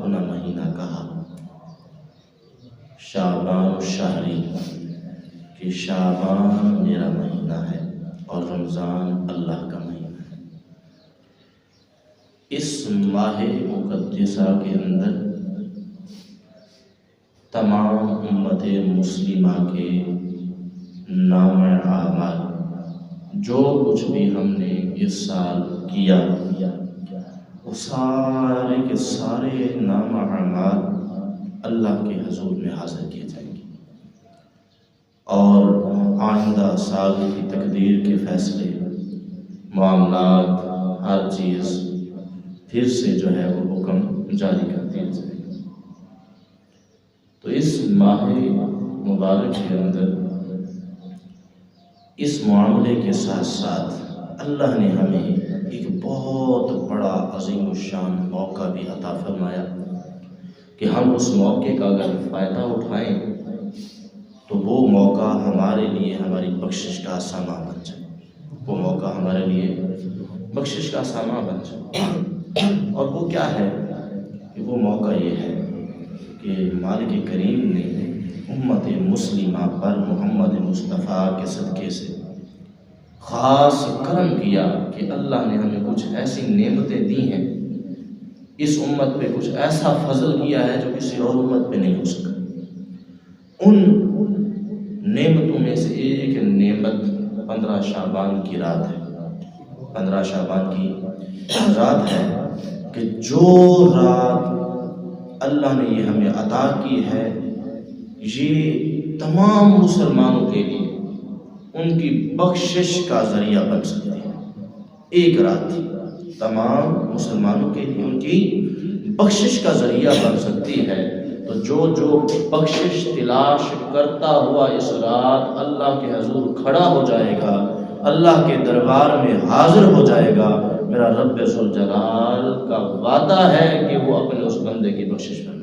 اپنا مہینہ کہا، شعبان شہری، کہ شعبان میرا مہینہ ہے اور رمضان اللہ کا مہینہ ہے۔ اس ماہ مقدسہ کے اندر تمام امت مسلمہ کے نام اعمال، جو کچھ بھی ہم نے اس سال کیا، وہ سارے کے سارے نام اعمال اللہ کے حضور میں حاضر کیے جائیں گے، اور آئندہ سال کی تقدیر کے فیصلے، معاملات، ہر چیز پھر سے جو ہے وہ حکم جاری کر دیا جائے گا۔ تو اس ماہ مبارک کے اندر اس معاملے کے ساتھ ساتھ اللہ نے ہمیں ایک بہت بڑا عظیم الشان موقع بھی عطا فرمایا کہ ہم اس موقع کا اگر فائدہ اٹھائیں تو وہ موقع ہمارے لیے ہماری بخشش کا سامان بن جائے، وہ موقع ہمارے لیے بخشش کا سامان بن جائے۔ اور وہ کیا ہے کہ وہ موقع یہ ہے کہ مالک کریم نے امت مسلمہ پر محمد مصطفیٰ کے صدقے سے خاص کرم کیا کہ اللہ نے ہمیں کچھ ایسی نعمتیں دی ہیں، اس امت پہ کچھ ایسا فضل کیا ہے جو کسی اور امت پہ نہیں ہو سکا۔ ان نعمتوں میں سے ایک نعمت 15 شعبان کی رات ہے۔ 15 شعبان کی رات ہے کہ جو رات اللہ نے یہ ہمیں عطا کی ہے، یہ تمام مسلمانوں کے لیے ان کی بخشش کا ذریعہ بن سکتی ہے۔ ایک رات تمام مسلمانوں کے لیے ان کی بخشش کا ذریعہ بن سکتی ہے۔ تو جو بخشش تلاش کرتا ہوا اس رات اللہ کے حضور کھڑا ہو جائے گا، اللہ کے دربار میں حاضر ہو جائے گا، میرا رب ذوالجلال کا وعدہ ہے کہ وہ اپنے اس بندے کی بخشش فرمائے۔